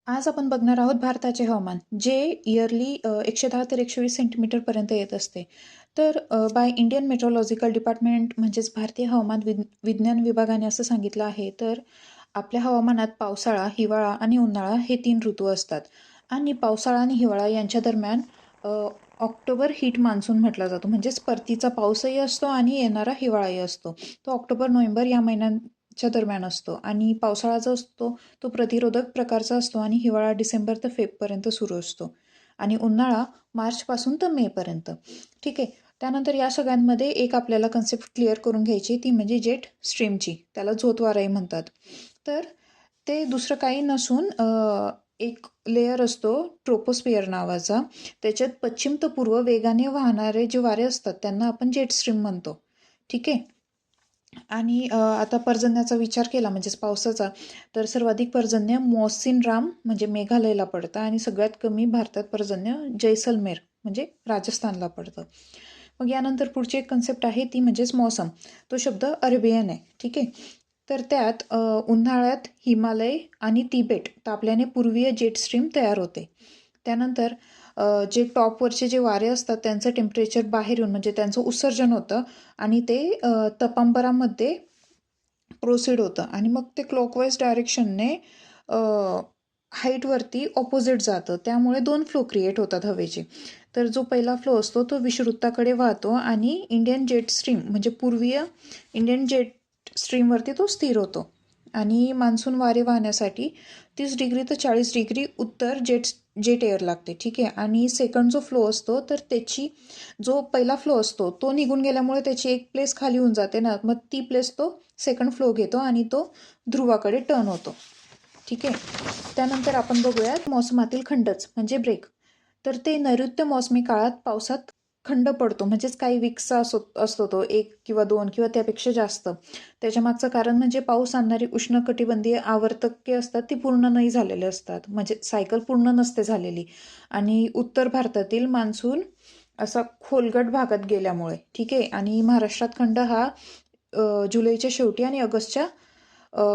आज आपण बघणार आहोत भारताचे हवामान, जे इयरली 110 ते 120 सेंटीमीटरपर्यंत येत असते. तर बाय इंडियन मेट्रोलॉजिकल डिपार्टमेंट म्हणजेच भारतीय हवामान विज्ञान विभागाने असं सांगितलं आहे. तर आपल्या हवामानात पावसाळा, हिवाळा आणि उन्हाळा हे 3 ऋतू असतात. आणि पावसाळा आणि हिवाळा यांच्या दरम्यान अ, ऑक्टोबर हीट मान्सून म्हटला जातो. म्हणजेच परतीचा पाऊसही असतो आणि येणारा हिवाळाही असतो. तो ऑक्टोबर-नोव्हेंबर या महिन्यांच्या दरम्यान असतो. आणि पावसाळा जो असतो तो प्रतिरोधक प्रकारचा असतो आणि हिवाळा डिसेंबर ते फेबपर्यंत सुरू असतो. आणि उन्हाळा मार्चपासून तर मेपर्यंत. ठीक आहे. त्यानंतर या सगळ्यांमध्ये एक आपल्याला कन्सेप्ट क्लिअर करून घ्यायची, ती म्हणजे जेट स्ट्रीमची. त्याला झोतवाराही म्हणतात. तर ते दुसरं काही नसून एक लेयर असतो ट्रोपोस्फिअर नावाचा. त्याच्यात पश्चिम ते पूर्व वेगाने वाहणारे जे वारे असतात त्यांना आपण जेट स्ट्रीम म्हणतो. ठीक आहे. आणि आता पर्जन्याचा विचार केला म्हणजेच पावसाचा, तर सर्वाधिक पर्जन्य मॉसिन राम म्हणजे मेघालयला पडतं आणि सगळ्यात कमी भारतात पर्जन्य जैसलमेर म्हणजे राजस्थानला पडतं. मग यानंतर पुढची एक कन्सेप्ट आहे ती म्हणजेच मौसम. तो शब्द अरेबियन आहे. ठीक आहे. तर त्यात उन्हाळ्यात हिमालय आणि तिबेट तापल्याने पूर्वीय जेट स्ट्रीम तयार होते. त्यानंतर जे टॉपवरचे जे वारे असतात त्यांचं टेम्परेचर बाहेर येऊन म्हणजे त्यांचं उत्सर्जन होतं आणि ते तपांबरामध्ये प्रोसीड होतं आणि मग ते क्लॉकवाईज डायरेक्शनने हाईटवरती ऑपोजिट जातं. त्यामुळे 2 फ्लो क्रिएट होतात हवेचे. तर जो पहिला फ्लो असतो तो विषुववृत्ताकडे वाहतो आणि इंडियन जेट स्ट्रीम म्हणजे पूर्वीय इंडियन जेट स्ट्रीमवरती तो स्थिर होतो. आणि मान्सून वारे वाहण्यासाठी 30 डिग्री ते 40 डिग्री उत्तर जेट एअर लागते. ठीक आहे. आणि सेकंड जो फ्लो असतो तर त्याची जो पहिला फ्लो असतो तो निघून गेल्यामुळे त्याची एक प्लेस खाली होऊन जाते ना, मग ती प्लेस तो सेकंड फ्लो घेतो आणि तो ध्रुवाकडे टर्न होतो. ठीक आहे. त्यानंतर आपण बघूयात मोसमातील खंडच म्हणजे ब्रेक. तर ते नैऋत्य मोसमी काळात पावसात खंड पडतो म्हणजेच काही विक्सचा असतो तो 1 किंवा 2 किंवा त्यापेक्षा जास्त. त्याच्यामागचं कारण म्हणजे पाऊस आणणारी उष्णकटिबंधीय आवर्तके असतात ती पूर्ण नाही झालेले असतात. म्हणजे सायकल पूर्ण नसते झालेली. आणि उत्तर भारतातील मान्सून असा खोलगट भागात गेल्यामुळे. ठीक आहे. आणि महाराष्ट्रात खंड हा जुलैच्या शेवटी आणि ऑगस्टच्या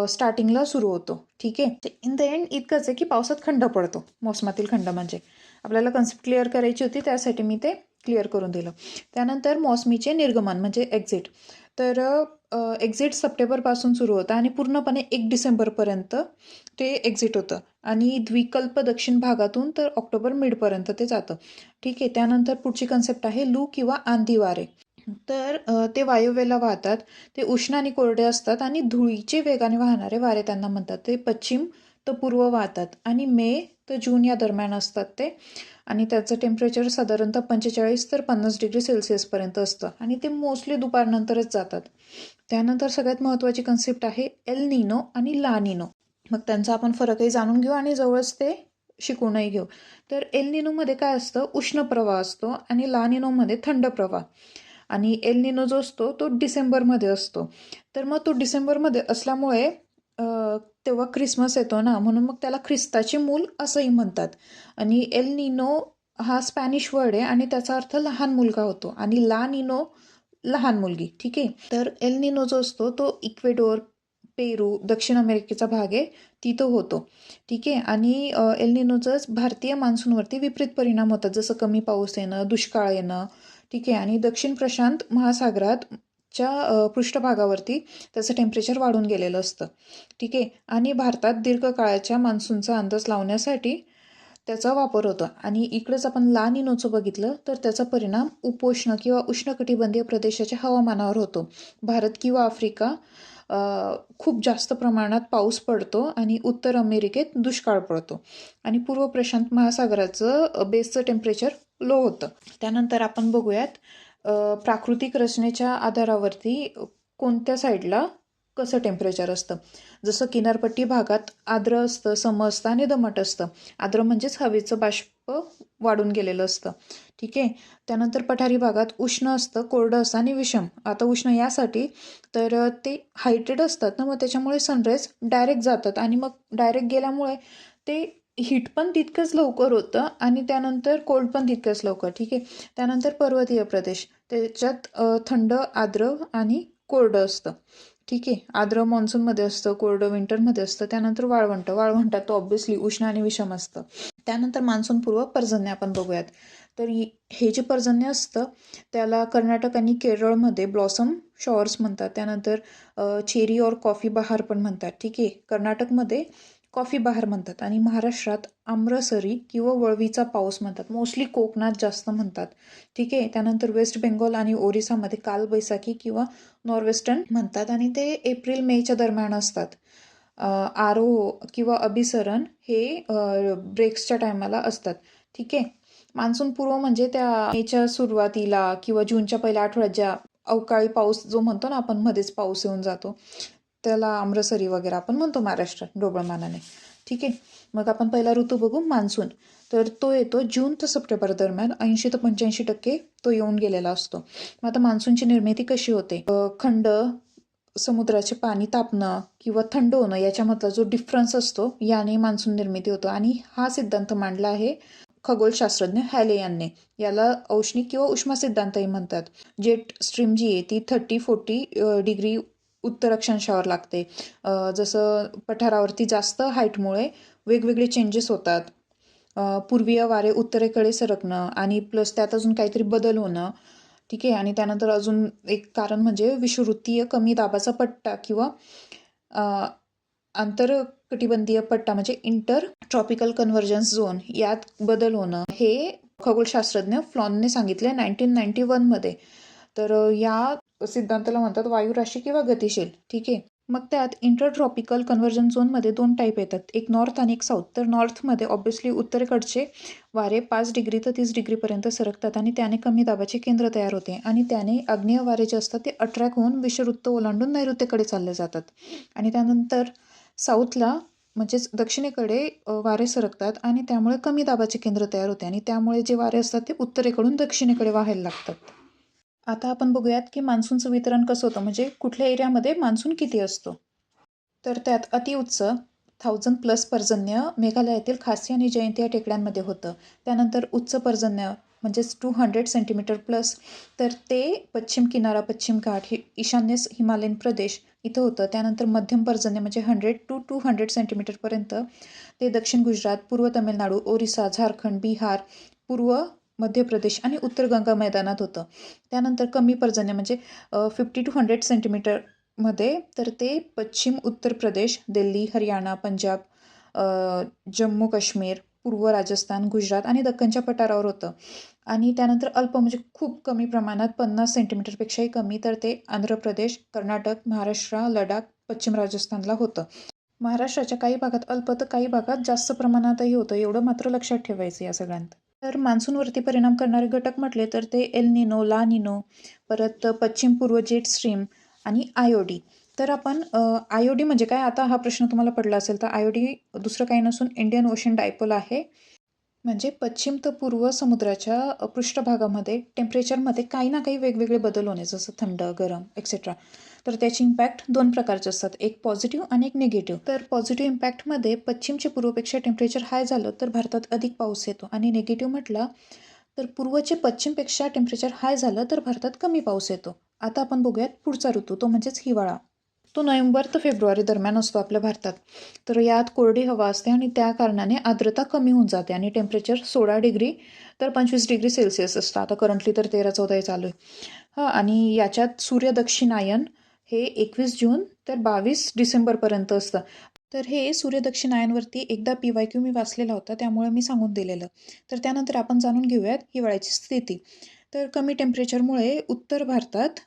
स्टार्टिंगला सुरू होतो. ठीक आहे. इन द एंड इतकंच आहे की पावसात खंड पडतो. मोसमातील खंड म्हणजे आपल्याला कन्सेप्ट क्लिअर करायची होती त्यासाठी मी ते क्लिअर करून दिलं. त्यानंतर मोसमीचे निर्गमन म्हणजे एक्झिट. तर एक्झिट सप्टेंबरपासून सुरू होतं आणि पूर्णपणे 1 डिसेंबरपर्यंत ते एक्झिट होतं. आणि द्विकल्प दक्षिण भागातून तर ऑक्टोबर मिडपर्यंत ते जातं. ठीक आहे. त्यानंतर पुढची कन्सेप्ट आहे लू किंवा आंधी वारे. तर ते वायव्येला वाहतात. ते उष्ण आणि कोरडे असतात आणि धुळीचे वेगाने वाहणारे वारे त्यांना म्हणतात. ते पश्चिम तर पूर्व वाहतात आणि मे तर जून या दरम्यान असतात ते. आणि त्याचं टेम्परेचर साधारणतः 45 तर 50 डिग्री सेल्सिअसपर्यंत असतं आणि ते मोस्टली दुपारनंतरच जातात. त्यानंतर सगळ्यात महत्त्वाची कन्सेप्ट आहे एल निनो आणि ला निनो. मग त्यांचा आपण फरकही जाणून घेऊ आणि जवळच ते शिकूनही घेऊ. तर एल निनोमध्ये काय असतं, उष्ण प्रवाह असतो आणि ला निनोमध्ये थंड प्रवाह. आणि एल निनो जो असतो तो डिसेंबरमध्ये असतो. तर मग तो डिसेंबरमध्ये असल्यामुळे तेव्हा ख्रिसमस येतो ना, म्हणून मग त्याला ख्रिस्ताचे मूल असंही म्हणतात. आणि एल निनो हा स्पॅनिश वर्ड आहे आणि त्याचा अर्थ लहान मुलगा होतो आणि ला निनो लहान मुलगी. ठीक आहे. तर एल निनो जो असतो तो इक्वेडोर, पेरू, दक्षिण अमेरिकेचा भाग आहे तिथं होतो. ठीक आहे. आणि एल निनोचाच भारतीय मान्सूनवरती विपरीत परिणाम होतात, जसं कमी पाऊस येणं, दुष्काळ येणं. ठीक आहे. आणि दक्षिण प्रशांत महासागरात पृष्ठभागावरती त्याचं टेम्परेचर वाढून गेलेलं असतं. ठीक आहे. आणि भारतात दीर्घकाळाच्या मान्सूनचा अंदाज लावण्यासाठी त्याचा वापर होतो. आणि इकडंच आपण ला निनोचं बघितलं तर त्याचा परिणाम उपोष्ण किंवा उष्णकटिबंधीय प्रदेशाच्या हवामानावर होतो. भारत किंवा आफ्रिका खूप जास्त प्रमाणात पाऊस पडतो आणि उत्तर अमेरिकेत दुष्काळ पडतो. आणि पूर्व प्रशांत महासागराचं बेसचं टेम्परेचर लो होतं. त्यानंतर आपण बघूयात प्राकृतिक रचनेच्या आधारावरती कोणत्या साईडला कसं टेम्परेचर असतं. जसं किनारपट्टी भागात आर्द्र असतं, सम असतं आणि दमट असतं. आर्द्र म्हणजेच हवेचं बाष्प वाढून गेलेलं असतं. ठीक आहे. त्यानंतर पठारी भागात उष्ण असतं, कोरडं असतं आणि विषम. आता उष्ण यासाठी तर ते हायटेड असतात ना, मग त्याच्यामुळे सनराईज डायरेक्ट जातात आणि मग डायरेक्ट गेल्यामुळे ते हीट पण तितकंच लवकर होतं आणि त्यानंतर कोल्ड पण तितकंच लवकर. ठीक आहे. त्यानंतर पर्वतीय प्रदेश त्याच्यात थंड, आर्द्र आणि कोरडं असतं. ठीक आहे. आर्द्र मान्सूनमध्ये असतं, कोरडं विंटरमध्ये असतं. त्यानंतर वाळवंटात तो ऑब्व्हियसली उष्ण आणि विषम असतं. त्यानंतर मान्सूनपूर्व पर्जन्य आपण बघूयात. तर हे जे पर्जन्य असतं त्याला कर्नाटक आणि केरळमध्ये ब्लॉसम शॉवर्स म्हणतात. त्यानंतर चेरी और कॉफी बहार पण म्हणतात. ठीक आहे. कर्नाटकमध्ये कॉफी बहार म्हणतात आणि महाराष्ट्रात आम्रसरी किंवा वळवीचा पाऊस म्हणतात. मोस्टली कोकणात जास्त म्हणतात. ठीक आहे. त्यानंतर वेस्ट बेंगॉल आणि ओरिसामध्ये कालबैसाखी किंवा नॉर्वेस्टर्न म्हणतात आणि ते एप्रिल मेच्या दरम्यान असतात. आरोह किंवा अभिसरण हे ब्रेक्सच्या टायमाला असतात. ठीक आहे. मान्सून पूर्व म्हणजे त्या मेच्या सुरुवातीला किंवा जूनच्या पहिल्या आठवड्यात ज्या अवकाळी पाऊस जो म्हणतो ना आपण, मध्येच पाऊस येऊन जातो, त्याला आम्रसरी वगैरे आपण म्हणतो महाराष्ट्रात ढोबळमानाने. ठीक आहे. मग आपण पहिला ऋतू बघू, मान्सून. तर तो येतो जून ते सप्टेंबर दरम्यान. 80 ते 85% तो येऊन गेलेला असतो. मग आता मान्सूनची निर्मिती कशी होते? खंड समुद्राचे पाणी तापणं किंवा थंड होणं याच्यामधला जो डिफरन्स असतो याने मान्सून निर्मिती होतो. आणि हा सिद्धांत मांडला आहे खगोलशास्त्रज्ञ हॅले यांनी. याला औष्णिक किंवा उष्मा सिद्धांतही म्हणतात. जेट स्ट्रीम जी आहे ती 30-40 डिग्री उत्तर अक्षांशावर लागते. जसं पठारावरती जास्त हाईटमुळे वेगवेगळे चेंजेस होतात. पूर्वीय वारे उत्तरेकडे सरकणं आणि प्लस त्यात अजून काहीतरी बदल होणं. ठीक आहे. आणि त्यानंतर अजून एक कारण म्हणजे विषुववृत्तीय कमी दाबाचा पट्टा किंवा आंतरकटिबंधीय पट्टा म्हणजे इंटर ट्रॉपिकल कन्व्हर्जन्स झोन यात बदल होणं. हे खगोलशास्त्रज्ञ फ्लॉनने सांगितले 1991 मध्ये. तर या सिद्धांताला म्हणतात वायुराशी किंवा गतिशील. ठीक आहे. मग त्यात इंटरट्रॉपिकल कन्व्हर्जन झोनमध्ये 2 टाईप येतात, एक नॉर्थ आणि एक साऊथ. तर नॉर्थमध्ये ऑब्व्हियसली उत्तरेकडचे वारे 5 डिग्री ते 30 डिग्रीपर्यंत सरकतात आणि त्याने कमी दाबाचे केंद्र तयार होते आणि त्याने आग्नेय वारे जे असतात ते अट्रॅक्ट होऊन विषुववृत्त ओलांडून नैऋत्येकडे चालले जातात. आणि त्यानंतर साऊथला म्हणजेच दक्षिणेकडे वारे सरकतात आणि त्यामुळे कमी दाबाचे केंद्र तयार होते आणि त्यामुळे जे वारे असतात ते उत्तरेकडून दक्षिणेकडे वाहायला लागतात. आता आपण बघूयात की मान्सूनचं वितरण कसं होतं, म्हणजे कुठल्या एरियामध्ये मान्सून किती असतो. तर त्यात अतिउच्च 1000+ पर्जन्य मेघालयातील खासी आणि जयंती या टेकड्यांमध्ये होतं. त्यानंतर उच्च पर्जन्य म्हणजेच 200 सेंटीमीटर प्लस, तर ते पश्चिम किनारा, पश्चिम घाट, ईशान्य हिमालयन प्रदेश इथं होतं. त्यानंतर मध्यम पर्जन्य म्हणजे 100 to 200 सेंटीमीटरपर्यंत ते दक्षिण गुजरात, पूर्व तमिळनाडू, ओरिसा, झारखंड, बिहार, पूर्व मध्य प्रदेश आणि उत्तर गंगा मैदानात होतं. त्यानंतर कमी पर्जन्य म्हणजे 50 to 100 सेंटीमीटरमध्ये, तर ते पश्चिम उत्तर प्रदेश, दिल्ली, हरियाणा, पंजाब, जम्मू काश्मीर, पूर्व राजस्थान, गुजरात आणि दख्खनच्या पठारावर होतं. आणि त्यानंतर अल्प म्हणजे खूप कमी प्रमाणात 50 सेंटीमीटरपेक्षाही कमी, तर ते आंध्र प्रदेश, कर्नाटक, महाराष्ट्र, लडाख, पश्चिम राजस्थानला होतं. महाराष्ट्राच्या काही भागात अल्प तर काही भागात जास्त प्रमाणातही होतं, एवढं मात्र लक्षात ठेवायचं या सगळ्यांत. तर मान्सूनवरती परिणाम करणारे घटक म्हटले तर ते एल निनो, ला निनो, परत पश्चिम पूर्व जेट स्ट्रीम आणि आयोडी. तर आपण आयोडी म्हणजे काय, आता हा प्रश्न तुम्हाला पडला असेल, तर आयोडी दुसरं काही नसून इंडियन ओशन डायपोल आहे. म्हणजे पश्चिम तर पूर्व समुद्राच्या पृष्ठभागामध्ये टेम्परेचरमध्ये काही ना काही वेगवेगळे बदल होणे, जसं थंड, गरम एक्सेट्रा. तर त्याची इम्पॅक्ट 2 प्रकारचे असतात, एक पॉझिटिव्ह आणि एक निगेटिव्ह. तर पॉझिटिव्ह इम्पॅक्टमध्ये पश्चिमचे पूर्वेपेक्षा टेम्परेचर हाय झालं तर भारतात अधिक पाऊस येतो आणि निगेटिव्ह म्हटलं तर पूर्वचे पश्चिमपेक्षा टेम्परेचर हाय झालं तर भारतात कमी पाऊस येतो. आता आपण बघूयात पुढचा ऋतू, तो म्हणजेच हिवाळा. तो नोव्हेंबर ते फेब्रुवारी दरम्यान असतो आपल्या भारतात. तर यात कोरडी हवा असते आणि त्या कारणाने आर्द्रता कमी होऊन जाते आणि टेम्परेचर 16 डिग्री तर 25 डिग्री सेल्सिअस असतं. आता करंटली तर 13-14 चालू आहे. आणि याच्यात सूर्यदक्षिणायन हे 21 जून तर 22 डिसेंबरपर्यंत असतं. तर हे सूर्यदक्षिणायनवरती एकदा PYQ मी वाचलेला होता, त्यामुळे मी सांगून दिलेलं. तर त्यानंतर आपण जाणून घेऊयात हिवाळ्याची स्थिती. तर कमी टेम्परेचरमुळे उत्तर भारतात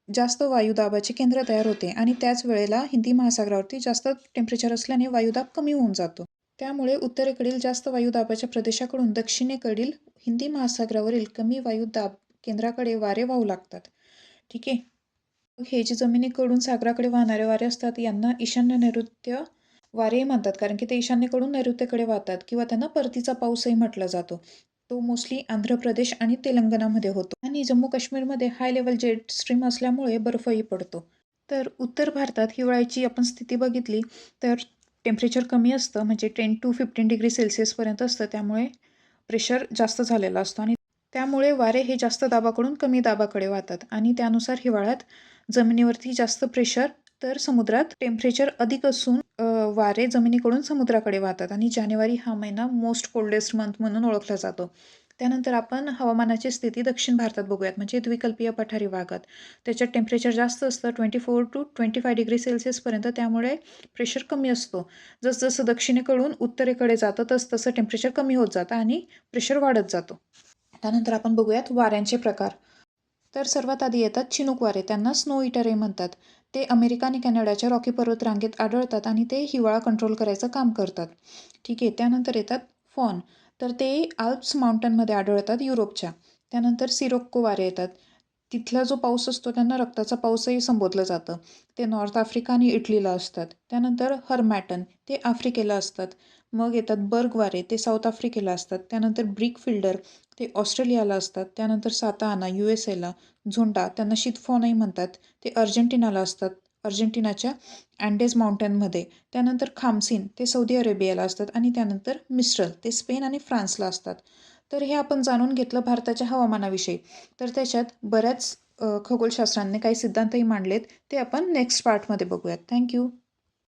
जास्त वायुदाबाचे केंद्र तयार होते आणि त्याच वेळेला हिंदी महासागरावरती जास्त टेम्परेचर असल्याने वायुदाब कमी होऊन जातो. त्यामुळे उत्तरेकडील जास्त वायुदाबाच्या प्रदेशाकडून दक्षिणेकडील हिंदी महासागरावरील कमी वायुदाब केंद्राकडे वारे वाहू लागतात. ठीक आहे. हे जे जमिनीकडून सागराकडे वाहणारे वारे असतात यांना ईशान्य नैऋत्य वारे म्हणतात, कारण की ते ईशान्येकडून नैऋत्येकडे वाहतात किंवा त्यांना परतीचा पाऊसही म्हटला जातो. तो मोस्टली आंध्र प्रदेश आणि तेलंगणामध्ये होतो आणि जम्मू काश्मीरमध्ये हाय लेवल जेट स्ट्रीम असल्यामुळे बर्फही पडतो. तर उत्तर भारतात हिवाळ्याची आपण स्थिती बघितली तर टेम्परेचर कमी असतं, म्हणजे 10 to 15 डिग्री सेल्सिअसपर्यंत असतं. त्यामुळे प्रेशर जास्त झालेला असतो आणि त्यामुळे वारे हे जास्त दाबाकडून कमी दाबाकडे वाहतात आणि त्यानुसार हिवाळ्यात जमिनीवरती जास्त प्रेशर तर समुद्रात टेम्परेचर अधिक असून वारे जमिनीकडून समुद्राकडे वाहतात आणि जानेवारी हा महिना मोस्ट कोल्डेस्ट मंथ म्हणून ओळखला जातो. त्यानंतर आपण हवामानाची स्थिती दक्षिण भारतात बघूयात, म्हणजे द्विकल्पीय पठारी भागात. त्याच्यात टेम्परेचर जास्त असतं 24 to 25 डिग्री सेल्सिअसपर्यंत, त्यामुळे प्रेशर कमी असतो. जसजसं दक्षिणेकडून उत्तरेकडे जातं तसं टेम्परेचर कमी होत जातं आणि प्रेशर वाढत जातो. त्यानंतर आपण बघूयात वाऱ्यांचे प्रकार. तर सर्वात आधी येतात चिनूक वारे, त्यांना स्नो इटरही म्हणतात. ते अमेरिका आणि कॅनडाच्या रॉकी पर्वतरांगेत आढळतात आणि ते हिवाळा कंट्रोल करायचं काम करतात. ठीक आहे. त्यानंतर येतात फॉन, तर ते आल्प्स माउंटनमध्ये आढळतात युरोपच्या. त्यानंतर सिरोक्को वारे येतात. तिथला जो पाऊस असतो त्यांना रक्ताचा पाऊसही संबोधलं जातं. ते नॉर्थ आफ्रिका आणि इटलीला असतात. त्यानंतर हर्मॅटन, ते आफ्रिकेला असतात. मग येतात बर्ग वारे, ते साऊथ आफ्रिकेला असतात. त्यानंतर ब्रिक फिल्डर, ते ऑस्ट्रेलियाला असतात. त्यानंतर साता आना USA ला. झोंडा, त्यांना शीतफॉनही म्हणतात, ते अर्जेंटिनाला असतात, अर्जेंटिनाच्या अँडेज माउंटनमध्ये. त्यानंतर खामसीन, ते सौदी अरेबियाला असतात आणि त्यानंतर मिस्ट्रल, ते स्पेन आणि फ्रान्सला असतात. तर हे आपण जाणून घेतलं भारताच्या हवामानाविषयी. तर त्याच्यात बऱ्याच खगोलशास्त्रांनी काही सिद्धांतही मांडलेत, ते आपण नेक्स्ट पार्टमध्ये बघूयात. थँक्यू.